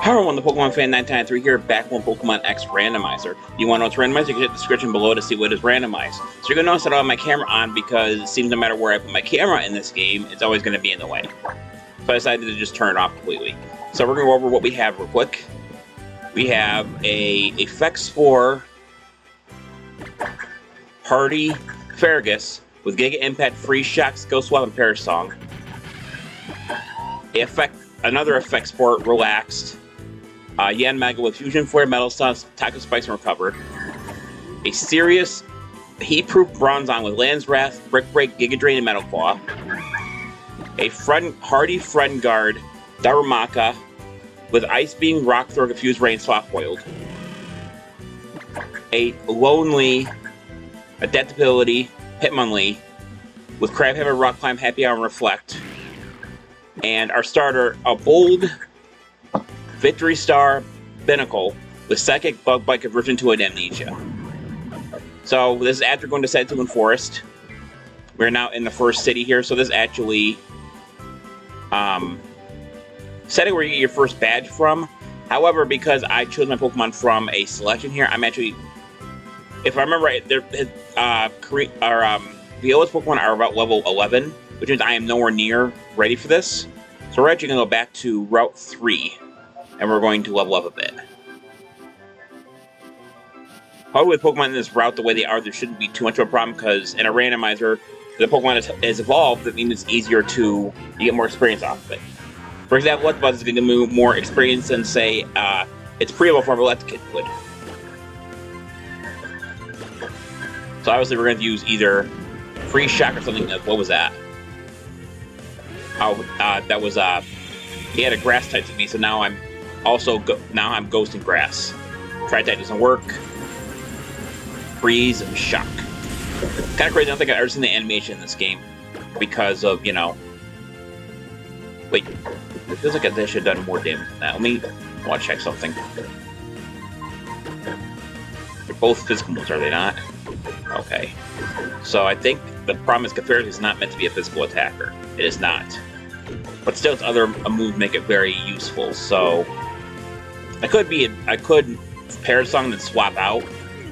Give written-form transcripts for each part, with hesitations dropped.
Hello everyone, the Pokemon Fan 993 here, back on Pokemon X Randomizer. You want to know what's randomized? You can hit the description below to see what is randomized. So you're going to notice that I have my camera on because it seems no matter where I put my camera in this game, it's always going to be in the way. So I decided to just turn it off completely. So we're going to go over what we have real quick. We have a Fexspore Hardy Fergus with Giga Impact, Free Shock, Skill Swap, and Perish Song. Another Fexspore Relaxed. Yanmega with Fusion Flare, Metal Stance, Taco Spikes, and Recover. A Serious Heat-Proof Bronzong with Land's Wrath, Brick Break, Giga Drain, and Metal Claw. A Hardy Friend Guard Darumaka with Ice Beam, Rock Throw, Confused Rain, Soft Boiled. A Lonely Adaptability Hitmonlee with Crabhammer, Rock Climb, Happy Hour, and Reflect. And our starter, a Bold Victory Star Binnacle with Psychic, Bug Bite conversion to an Amnesia. So this is after going to Sandstone Forest. We're now in the first city here, so this is actually setting where you get your first badge from. However, because I chose my Pokemon from a selection here, I'm actually, if I remember right, Viola's Pokemon are about level 11, which means I am nowhere near ready for this. So we're actually going to go back to Route 3, and we're going to level up a bit. However, with Pokemon in this route the way they are, there shouldn't be too much of a problem, because in a randomizer, the Pokemon is evolved, that means it's easier to get more experience off of it. For example, Electabuzz is going to move more experience than, say, its pre-evolved form of Electrocute would. So obviously we're going to use either Free Shock or something. What was that? Oh, that was, he had a Grass type to me, so now I'm also, now I'm Ghosting Grass. Tri-type doesn't work. Freeze and Shock. Kind of crazy, I don't think I've ever seen the animation in this game because of, you know... Wait, it feels like they should have done more damage than that. I want to check something. They're both physical moves, are they not? Okay. So I think the problem is Clefairy is not meant to be a physical attacker. It is not. But still, its other moves make it very useful, so... I could Perish Song and swap out.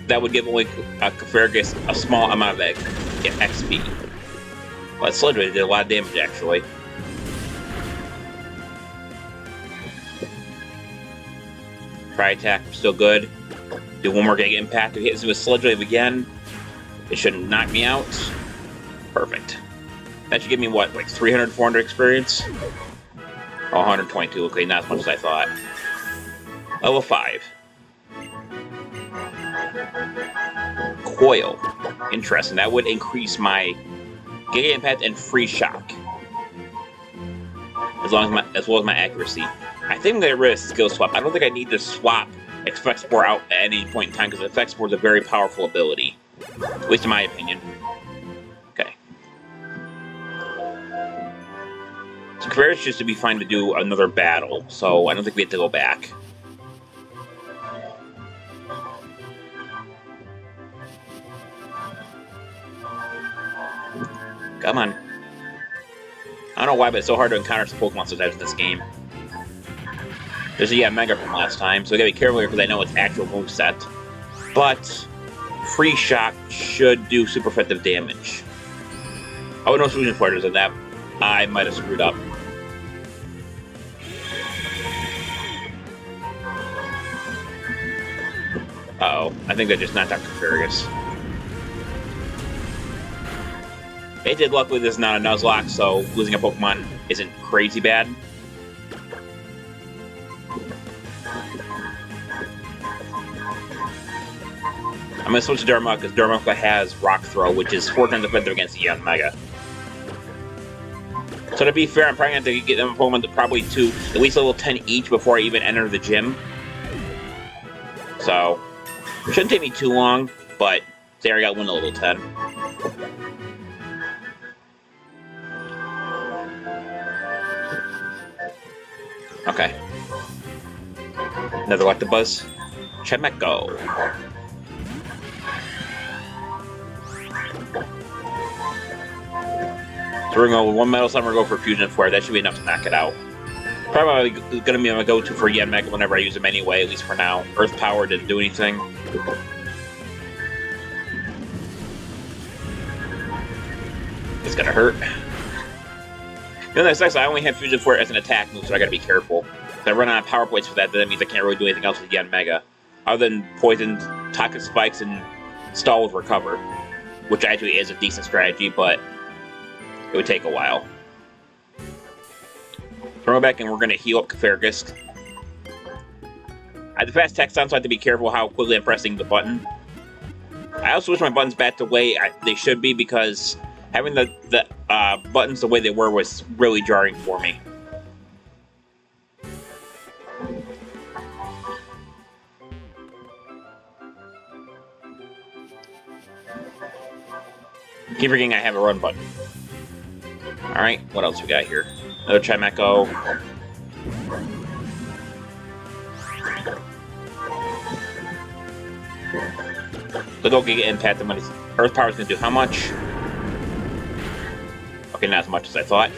That would give only Clefairy a small amount of XP. But Sludge did a lot of damage, actually. Try attack, still good. Do one more Giga Impact. If it hits with Sludge Wave again, it shouldn't knock me out. Perfect. That should give me, what, like 300, 400 experience? Oh, 122. Okay, not as much as I thought. Level 5. Coil. Interesting. That would increase my Giga Impact and Free Shock. As well as my accuracy. I think I'm going to get rid of Skill Swap. I don't think I need to swap Fexspore out at any point in time, because Fexspore is a very powerful ability. At least in my opinion. Okay. So Clefairy just to be fine to do another battle, so I don't think we have to go back. Come on. I don't know why, but it's so hard to encounter some Pokemon sometimes in this game. There's a Mega from last time, so I gotta be careful here because I know it's actual moveset. But Free Shock should do super effective damage. Oh, no Fusion Flare does that. I might have screwed up. Uh-oh. I think I just knocked out Clefairy. It did, luckily this is not a Nuzlocke, so losing a Pokemon isn't crazy bad. I'm going to switch to Darumaka because Darumaka has Rock Throw, which is 4 times effective against the Yanmega. So to be fair, I'm probably going to have to get them Pokemon probably to at least level 10 each before I even enter the gym. So, it shouldn't take me too long, but there I got one to level 10. Okay. Another Electabuzz. Chemeko. So we're going to go with one Metal Slam, we're going to go for Fusion Flare. That should be enough to knock it out. Probably going to be my go-to for Yanmega whenever I use them anyway, at least for now. Earth Power didn't do anything. It's gonna hurt. You know, that sucks. I only have Fusion Flare as an attack move, so I gotta be careful. If I run out of power points for that, then that means I can't really do anything else with Yanmega. Other than poison, toxic spikes, and stall with recover. Which actually is a decent strategy, but it would take a while. Throw it back and we're gonna heal up Kafargus. I have the fast text on, so I have to be careful how quickly I'm pressing the button. I also wish my buttons back the way they should be, because having the buttons the way they were was really jarring for me. Keep forgetting I have a run button. Alright, what else we got here? Another Chimecho. The go get impact the money. Earth Power is going to do how much? Okay, not as much as I thought.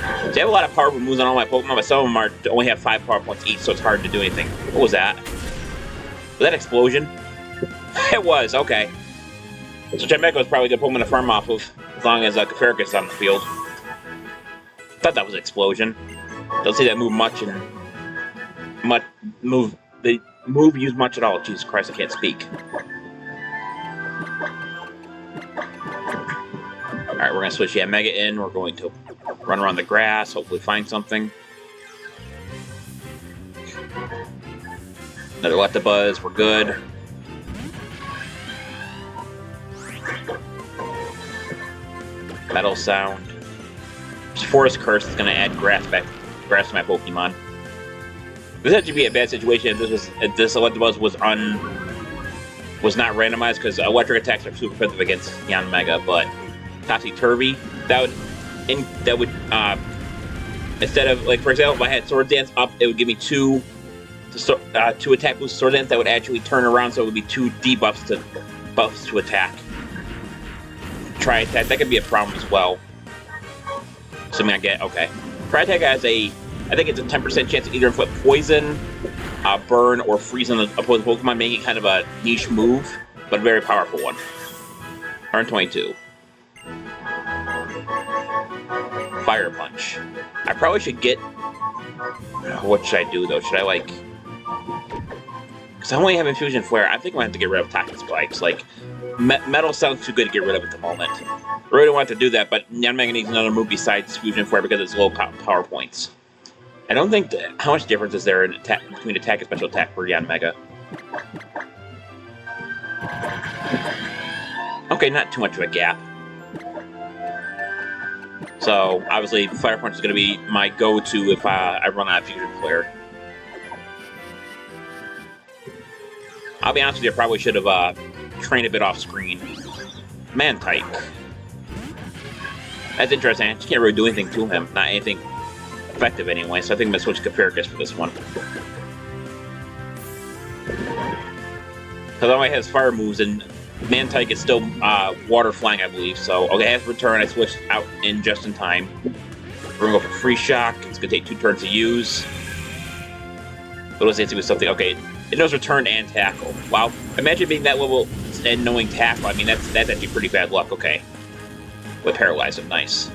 So I have a lot of powerful moves on all my Pokemon, but some of them only have 5 power points each, so it's hard to do anything. What was that? Was that Explosion? It was, okay. So Chimecho is probably a good Pokemon to farm off of, as long as Kafargus is on the field. Thought that was Explosion. Don't see that move much, and the move used much at all. Jesus Christ, I can't speak. Alright, we're gonna switch Yanmega in. We're going to run around the grass, hopefully find something. Another Electabuzz, we're good. Metal Sound. Forest Curse is going to add grass to my Pokemon. This had to be a bad situation if this Electabuzz was not randomized, because electric attacks are super effective against Yanmega, but Topsy-Turvy, that would instead of, like, for example, if I had Sword Dance up, it would give me two attack boosts Sword Dance that would actually turn around, so it would be 2 debuffs to attack. Try attack, that could be a problem as well. Assuming I get, okay. Try attack has I think it's a 10% chance to either inflict poison, burn, or freeze on the opposing Pokemon, making it kind of a niche move, but a very powerful one. 122. Fire Punch. I probably should get... What should I do, though? Should I, like... Because I only have Infusion Flare. I think I'm going to have to get rid of Toxic Spikes. Like, Metal sounds too good to get rid of at the moment. I really don't want to do that, but Yanmega needs another move besides Fusion Flare because it's low power points. I don't think... How much difference is there in between attack and special attack for Yanmega? Okay, not too much of a gap. So, obviously, Fire Punch is going to be my go-to if I run out of Fusion Flare. I'll be honest with you, I probably should have trained a bit off-screen. Mantike. That's interesting. I just can't really do anything to him. Not anything effective anyway, so I think I'm going to switch Kafargus for this one. Because only has fire moves, and Mantike is still water flying, I believe. So, okay, as return, I switched out in just in time. We're going to go for Free Shock. It's going to take 2 turns to use. But let's see with something. Okay, it knows return and tackle. Wow. Imagine being that level and knowing tackle. I mean, that's actually pretty bad luck. Okay. With Paralyze him. Nice.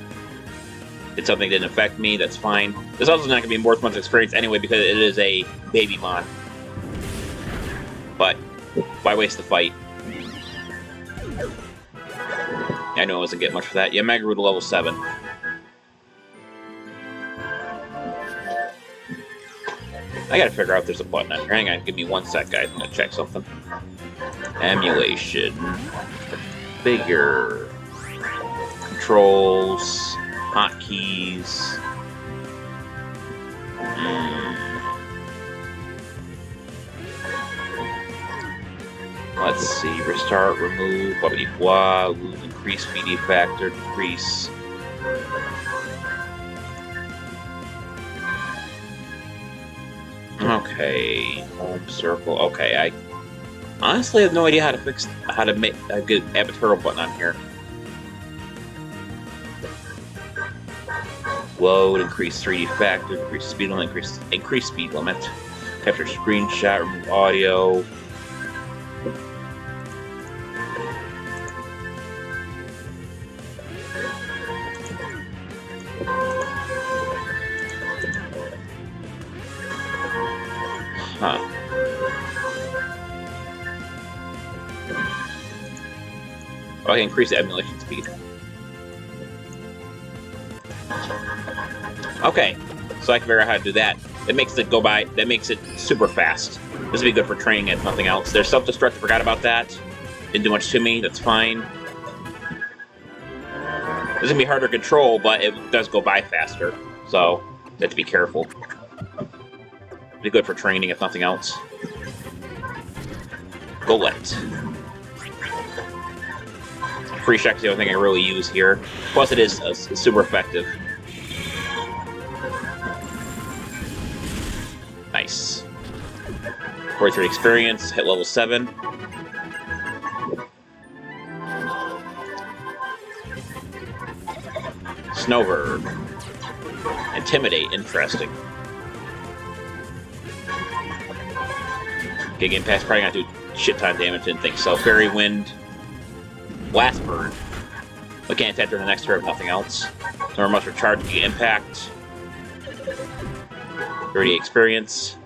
Did something that didn't affect me. That's fine. This also is not going to be worth much experience anyway because it is a baby mon. But why waste the fight? I know I wasn't getting much for that. Yeah, Magaru to level 7. I gotta figure out if there's a button on here. Hang on, give me 1 sec, guys. I'm gonna check something. Emulation. Bigger. Controls. Hotkeys. Let's see. Restart, remove, blah blah blah. Lose, increase PD factor, decrease. Okay, home circle. Okay, I honestly have no idea how to make a good Abaturtle button on here. Load, increase 3D factor, increase speed limit, increase speed limit. Capture screenshot, remove audio. Huh. Oh, I can increase the emulation speed. Okay, so I can figure out how to do that. That makes it go by, that makes it super fast. This would be good for training if nothing else. There's self-destruct, I forgot about that. Didn't do much to me, that's fine. This is gonna be harder to control, but it does go by faster. So, you have to be careful. Be good for training if nothing else. Golett. Free Shock is the only thing I really use here. Plus it is super effective. Nice. 43 experience, hit level 7. Snowbird. Intimidate, interesting. Okay, game pass probably not do shit ton of damage, didn't think so. Fairy Wind. Blast Burn. We can't attack during the next turn if nothing else. So we must recharge the impact. 30 experience.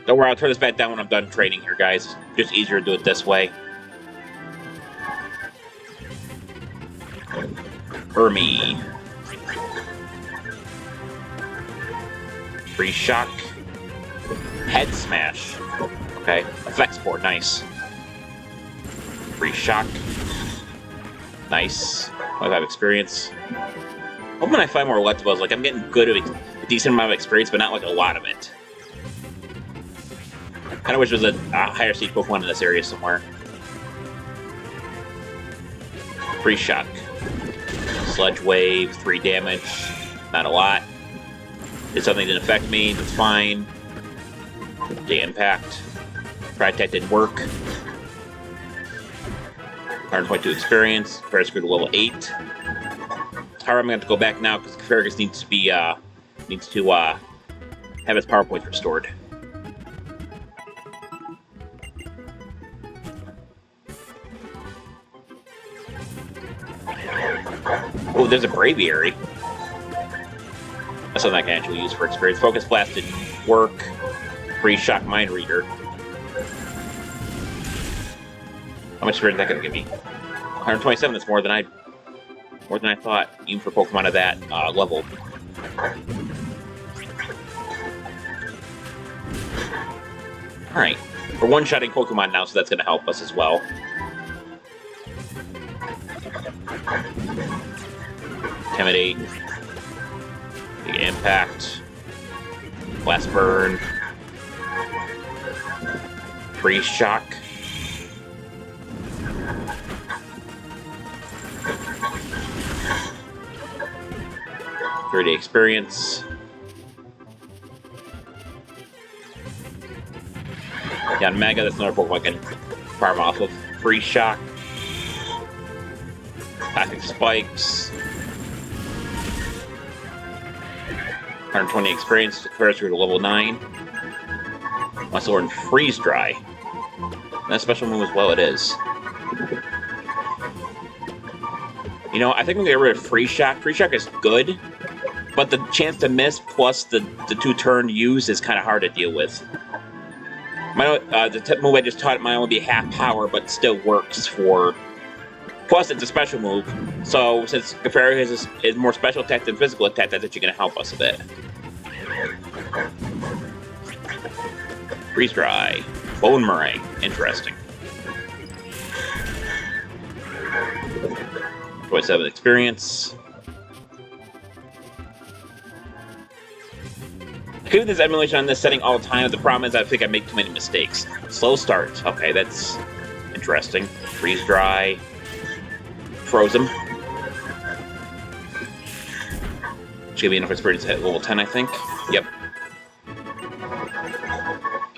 Don't worry, I'll turn this back down when I'm done training here, guys. Just easier to do it this way. Ermi. Free Shock. Head Smash. Okay, Effects Board, nice. Free Shock. Nice. 25 experience. Hoping I find more electables. Like, I'm getting good at a decent amount of experience, but not like a lot of it. Kind of wish there was a higher stage Pokemon in this area somewhere. Free Shock. Sludge Wave, 3 damage. Not a lot. Did something that didn't affect me, that's fine. The impact. Try attack didn't work. 122 experience. Ferris grew to level 8. However, I'm going to have to go back now because Ferris needs to be have its power points restored. Oh, there's a Braviary. That's something I can actually use for experience. Focus Blast didn't work. Free Shock Mind Reader. How much experience is that going to give me? 127. That's more than I thought, even for Pokemon of that level. All right, we're one-shotting Pokemon now, so that's going to help us as well. Intimidate. Big Impact. Blast Burn. Free Shock. Day experience. Yeah, Mega, that's another Pokemon I can farm off of. Free Shock. Toxic Spikes. 120 experience, Ferris grew to level 9. Must learn Freeze Dry. That special move as well, it is. You know, I think I'm gonna get rid of Free Shock. Free Shock is good, but the chance to miss plus the 2-turn use is kind of hard to deal with. The move I just taught might only be half power, but still works for. Plus, it's a special move, so since Gafari is more special attack than physical attack, that's actually going to help us a bit. Freeze Dry. Bone Meringue. Interesting. 27 experience. I could do this emulation on this setting all the time. The problem is I think I make too many mistakes. Slow start. Okay, that's interesting. Freeze Dry. Froze him. Should give me enough experience to hit level 10, I think. Yep.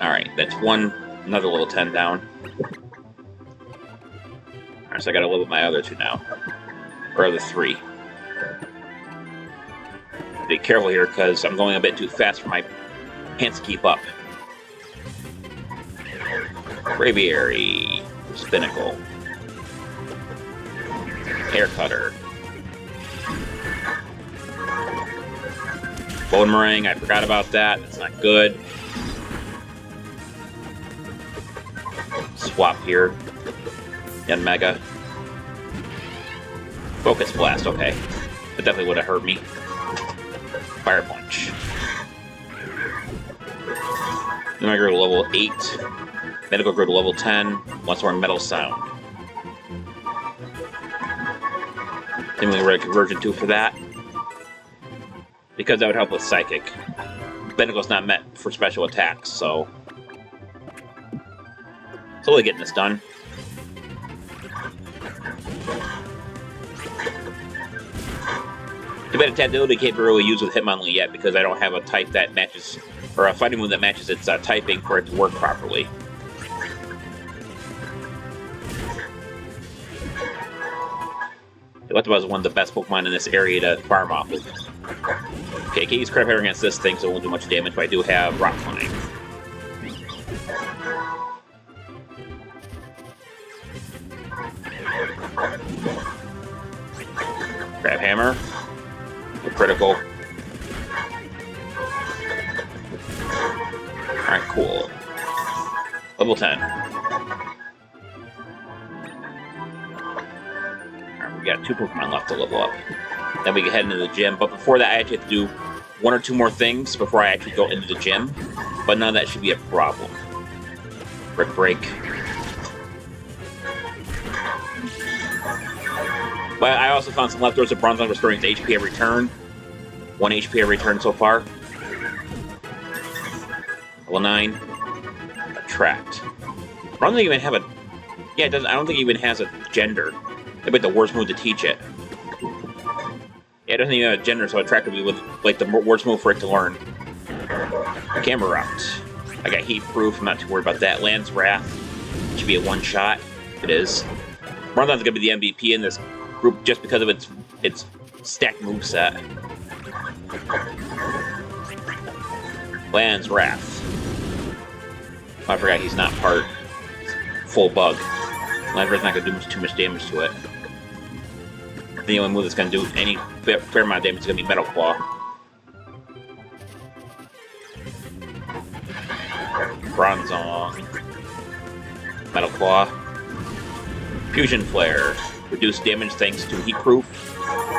Alright, that's another level 10 down. Alright, so I gotta level my other 2 now. Or other 3. Be careful here because I'm going a bit too fast for my hands to keep up. Braviary, Spinacle, Air Cutter, Boomerang, I forgot about that. That's not good. Swap here. And Mega. Focus Blast, okay. That definitely would have hurt me. Fire Punch. Then I go to level 8. Medical go to level 10. Once more Metal Sound. Then we read Conversion 2 for that. Because that would help with Psychic. Benticle's not meant for special attacks, so... Slowly getting this done. Too bad its ability can't be really used with Hitmonlee yet because I don't have a type that matches, or a fighting move that matches its typing for it to work properly. Electabuzz is one of the best Pokemon in this area to farm off of. Okay, I can't use Crab Hammer against this thing, so it won't do much damage, but I do have Rock Climb. Crab Hammer. Critical. Alright, cool. Level 10. Alright, we got 2 Pokemon left to level up. Then we can head into the gym, but before that I actually have to do 1 or 2 more things before I actually go into the gym. But none of that should be a problem. Brick Break. But I also found some leftovers of Bronzong restoring its HP every turn. 1 HP every turn so far. Level 9. Attract. I don't think it even have a... Yeah, it doesn't. I don't think it even has a gender. That'd be the worst move to teach it. Yeah, it doesn't even have a gender, so Attract would be with, like, the worst move for it to learn. Camera Route. I got Heat Proof. I'm not too worried about that. Land's Wrath. Should be a one-shot. It is. Bronzong's gonna be the MVP in this group just because of its stacked moveset. Land's Wrath. Oh, I forgot he's not part full bug. Land's Wrath's not going to do too much damage to it. The only move that's going to do any fair amount of damage is going to be Metal Claw. Bronzong. Metal Claw. Fusion Flare. Reduce damage thanks to Heat Proof.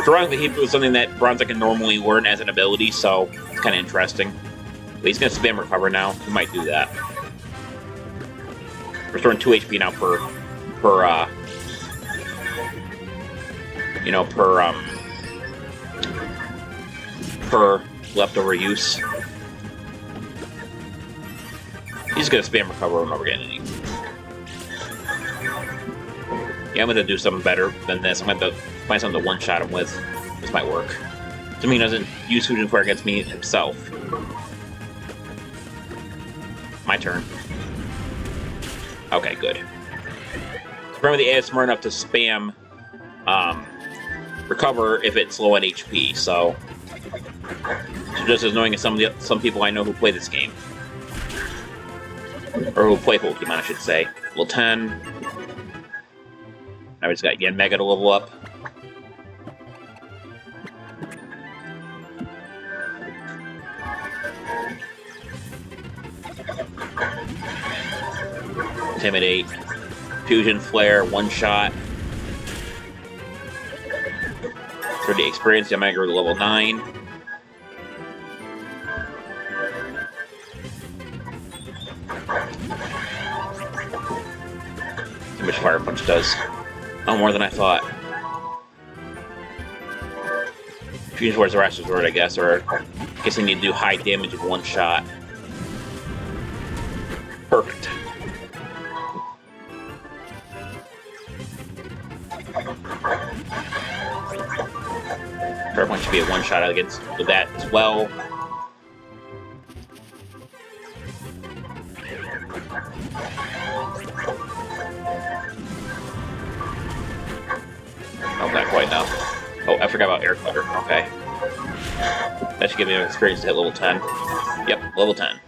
Ironically, Heat Proof is something that Bronzong can normally learn as an ability, so it's kind of interesting. But he's going to spam Recover now. He might do that. Restoring 2 HP now per leftover use. He's going to spam Recover over and over again. Yeah, I'm going to do something better than this. I'm going to find something to one-shot him with. This might work. Assuming he doesn't use Fusion Flare against me himself. My turn. Okay, good. Remember, the A is smart enough to spam Recover if it's low on HP, so just as annoying as some people I know who play this game. Or who play Pokemon, I should say. Level 10. Now we just got Yen Mega to level up. Intimidate. Fusion Flare, one shot. 30 experience, Yen Mega to level 9. See much Fire Punch does. Oh, more than I thought. Fusion Flare is the last resort, I guess, or I guess they need to do high damage in one shot. Perfect. Fire Punch should be a one shot against with that as well. Oh, not quite enough. Oh, I forgot about Air Cutter. Okay. That should give me an experience to hit level 10. Yep, level 10.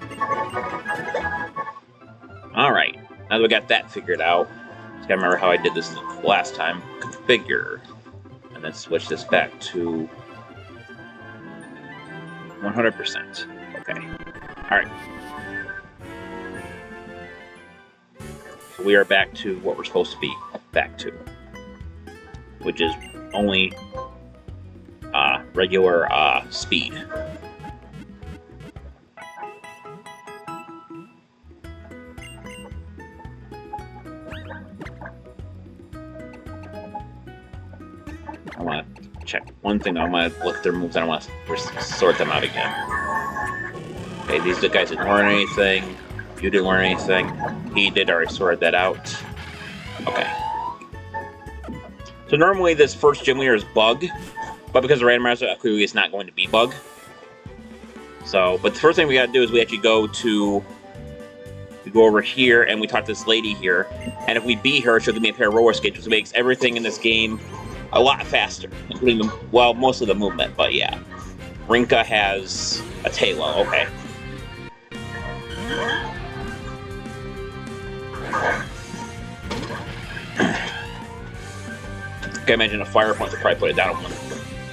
Alright, now that we got that figured out, just gotta remember how I did this last time. Configure. And then switch this back to 100%. Okay. Alright. So we are back to what we're supposed to be back to, which is only regular speed. I want to check one thing. I want to look at their moves. I don't want to sort them out again. Okay, these guys didn't learn anything. You didn't learn anything. He did already sort that out. Okay. So normally this first gym leader is Bug, but because the randomizer clearly is not going to be Bug. So, but the first thing we gotta do is we actually go over here and we talk to this lady here. And if we beat her, she'll give me a pair of roller skates, which makes everything in this game a lot faster, including most of the movement, but yeah. Rinka has a Tailo, okay. Okay, I imagine a fire punch will probably put it down in one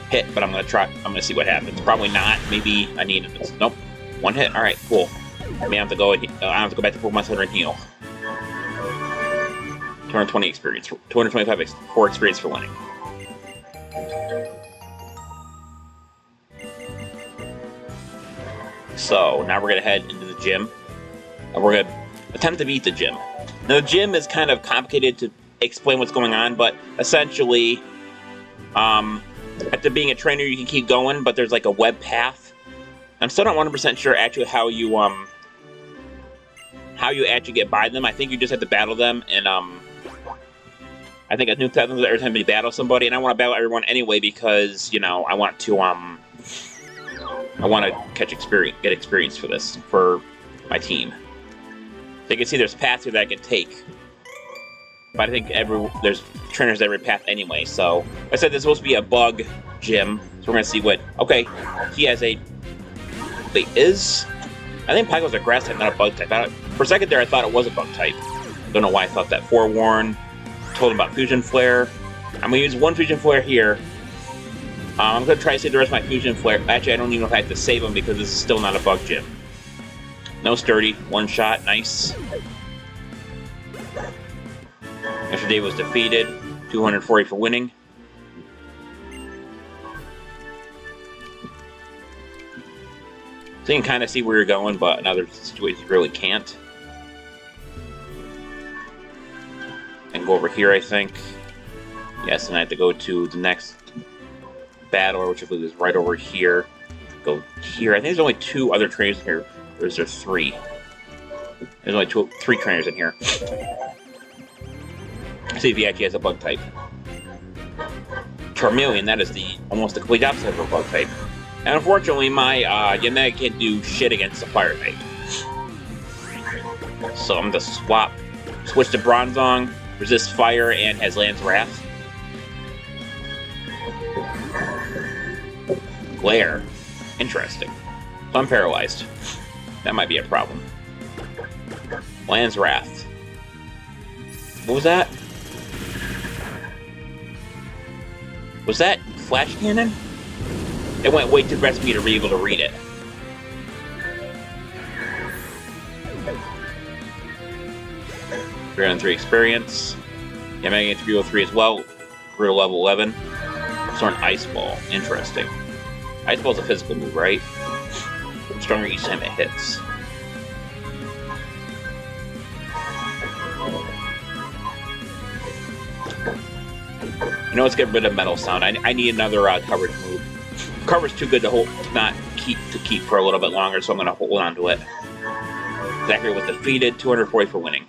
hit, but I'm gonna see what happens. Probably not. Maybe I need it. Nope. One hit. Alright, cool. I may have to go I have to go back to Pokemon Center and heal. 220 experience. 225 for experience for winning. So now we're gonna head into the gym. And we're gonna attempt to beat the gym. Now the gym is kind of complicated to explain what's going on, but essentially, after being a trainer, you can keep going, but there's like a web path. I'm still not 100% sure actually how you actually get by them. I think you just have to battle them, and I think a new path every time you battle somebody, and I want to battle everyone anyway because, you know, I want to get experience for this, for my team. So you can see there's paths here that I can take. But I think there's trainers every path anyway, so... Like I said, this is supposed to be a Bug gym, so we're gonna see what... Okay, he has a... Wait, I think Pygo's a Grass type, not a Bug type. For a second there, I thought it was a Bug type. Don't know why I thought that. Forewarn. Told him about Fusion Flare. I'm gonna use one Fusion Flare here. I'm gonna try to save the rest of my Fusion Flare. Actually, I don't even know if I have to save them because this is still not a Bug gym. No Sturdy. One shot. Nice. Mr. Dave was defeated. 240 for winning. So you can kind of see where you're going, but in other situations you really can't. And go over here, I think. Yes, and I have to go to the next battler, which I believe is right over here. Go here. I think there's only 2 other trainers in here. Or is there 3? There's only 3 trainers in here. See if he actually has a Bug type. Charmeleon, that is almost the complete opposite of a Bug type. And unfortunately, my Yanmega can't do shit against a Fire type. So I'm going to switch to Bronzong, resist Fire, and has Land's Wrath. Glare. Interesting. So I'm paralyzed. That might be a problem. Land's Wrath. What was that? Was that Flash Cannon? It went way too fast for me to be able to read it. Three on 3 experience. Yeah, I'm getting 303 as well. We're to level 11. So an Ice Ball. Interesting. Ice Ball's a physical move, right? Stronger each time it hits. You know, let's get rid of Metal Sound. I need another coverage move. Cover's too good to keep for a little bit longer, so I'm going to hold on to it. Zachary was defeated. 240 for winning.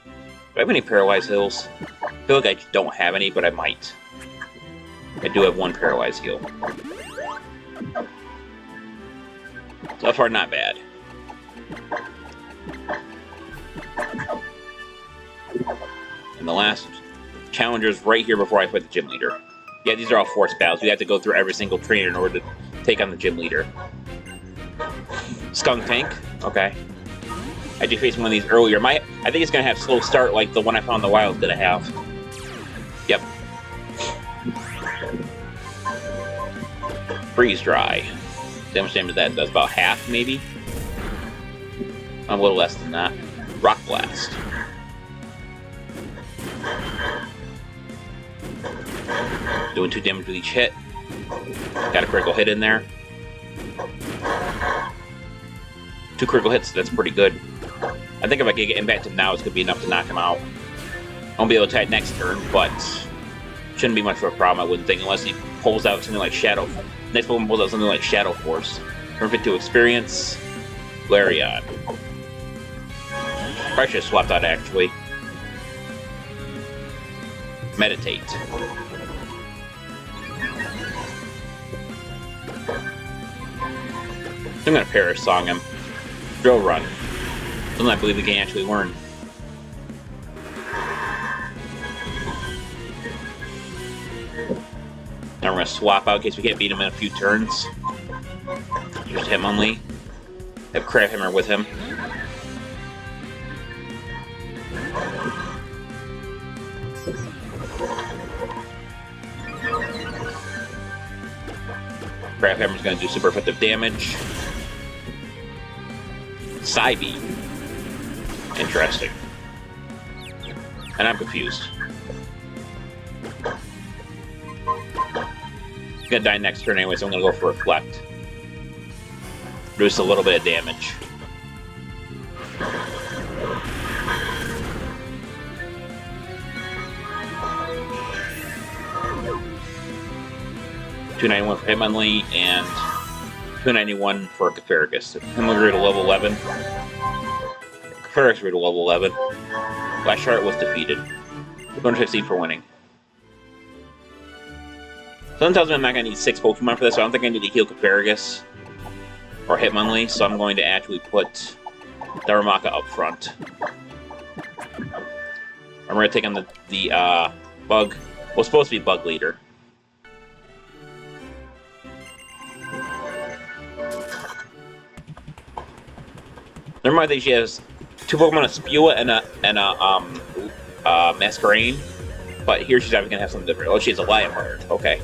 Do I have any Paralyzed Heals? I feel like I don't have any, but I might. I do have 1 Paralyzed Heal. So far, not bad. And the last challenger's right here before I put the gym leader. Yeah, these are all forced battles. We have to go through every single trainer in order to take on the gym leader. Skunk Tank. Okay. I did face one of these earlier. I think it's gonna have slow start like the one I found in the wild that I have. Yep. Freeze Dry. How much damage that does? About half, maybe? A little less than that. Rock Blast. Doing 2 damage with each hit. Got a critical hit in there. 2 critical hits, that's pretty good. I think if I can get impacted now, it's going to be enough to knock him out. I won't be able to attack next turn, but shouldn't be much of a problem, I wouldn't think, unless he pulls out something like Shadow. Next Pokemon pulls out something like Shadow Force. Turn 2 experience. Lariat. Probably should have swapped out, actually. Meditate. I'm going to Perish Song him. Drill Run. Something I believe we can actually learn. Now we're going to swap out in case we can't beat him in a few turns. Use Hitmonlee. Have Crabhammer with him. Crabhammer's going to do super effective damage. Psybeam. Interesting. And I'm confused. He's gonna die next turn anyway, so I'm gonna go for Reflect. Reduce a little bit of damage. $291 for Hitmonlee and $291 for Cafargus. Hitmonlee grew to level 11. Cafargus grew to level 11. Last Shard was defeated. 216 for winning. Something tells me I'm not going to need 6 Pokemon for this, so I don't think I need to heal Cafargus or Hitmonlee, so I'm going to actually put Darumaka up front. I'm going to take on the Bug. Well, it's supposed to be Bug Leader. Never mind that she has 2 Pokemon, a Spewlet and a Masquerain. But here she's obviously going to have something different. Oh, she has a Liepard. Okay.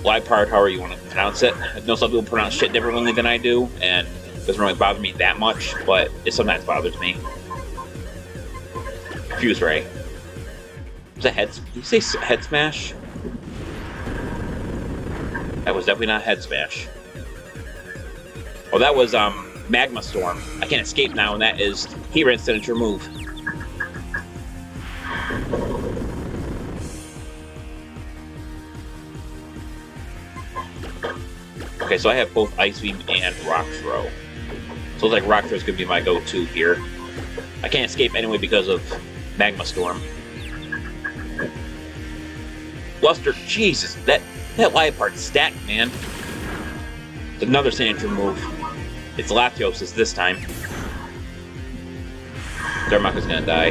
Liepard, however you want to pronounce it. I know some people pronounce shit differently than I do, and it doesn't really bother me that much, but it sometimes bothers me. Fuse Ray. Was that Did you say Head Smash? That was definitely not Head Smash. Oh, that was, Magma Storm. I can't escape now, and that is Heatran's signature move. Okay, so I have both Ice Beam and Rock Throw. So it looks like Rock Throw is going to be my go-to here. I can't escape anyway because of Magma Storm. Luster, Jesus, that Liepard's stacked, man. It's another signature move. It's Latios this time. Darumaka's gonna die.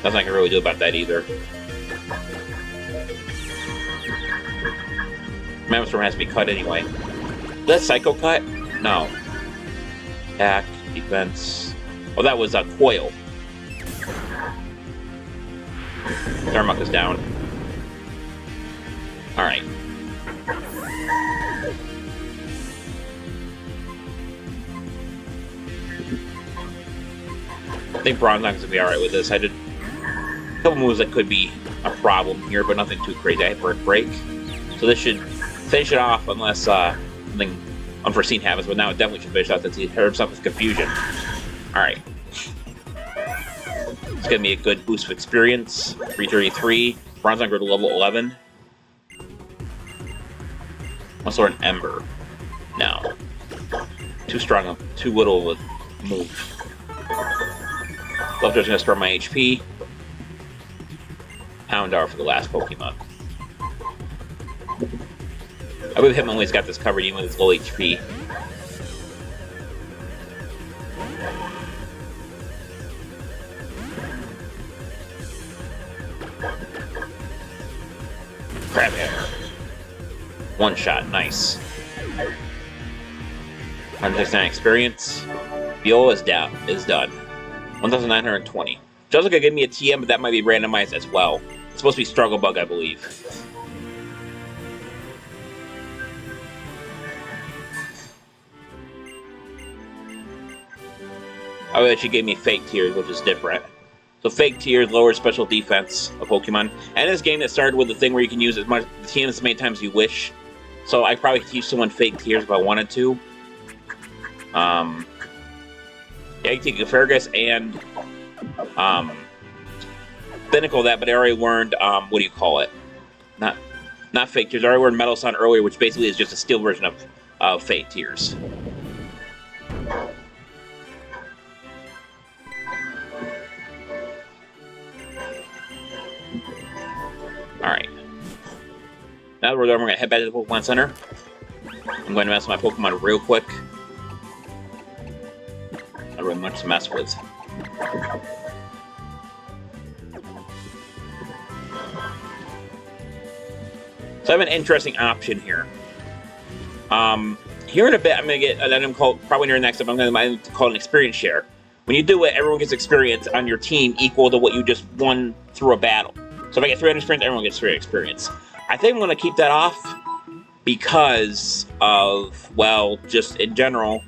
Nothing I can really do about that either. Mammoth Storm has to be cut anyway. Is that Psycho Cut? No. Attack, defense. Oh, that was a Coil. Darumaka's down. Alright. I think Bronzong's gonna be alright with this. I did a couple moves that could be a problem here, but nothing too crazy. I had Brick Break. So this should finish it off unless something unforeseen happens, but now it definitely should finish off since he hurt himself with Confusion. Alright. It's gonna be a good boost of experience. 333. Bronzong grew to level 11. Let's learn Ember. No. Too strong, too little with move. Leftov's gonna store my HP. Houndour for the last Pokemon. I believe Hitmonlee's got this covered even with its low HP. Crabhammer. One shot, nice. 169 experience. Viola is done. 1,920. Jessica could give me a TM, but that might be randomized as well. It's supposed to be Struggle Bug, I believe. I bet she gave me Fake Tears, which is different. So Fake Tears lowers special defense of Pokemon. And this game that started with the thing where you can use as much TMs as many times as you wish. So I probably could teach someone Fake Tears if I wanted to. Yeah, you can take Fergus and Pinnacle that, but I already learned what do you call it? Not Fake Tears. I already learned Metal Sun earlier, which basically is just a steel version of Fake Tears. Alright. Now that we're done, we're going to head back to the Pokemon Center. I'm going to mess with my Pokemon real quick. Not really much to mess with. So I have an interesting option here. Here in a bit, I'm going to get an item called, probably near the next step, I'm going to call it an experience share. When you do it, everyone gets experience on your team equal to what you just won through a battle. So if I get 300 experience, everyone gets 300 experience. I think I'm going to keep that off because of, well, just in general,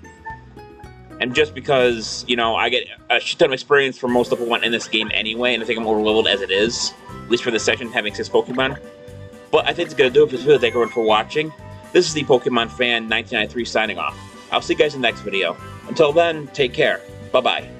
and just because, you know, I get a shit ton of experience for most Pokemon in this game anyway, and I think I'm over-leveled as it is, at least for this section, having 6 Pokemon. But I think it's going to do it for this video. Thank everyone for watching. This is the Pokemon Fan 1993 signing off. I'll see you guys in the next video. Until then, take care. Bye-bye.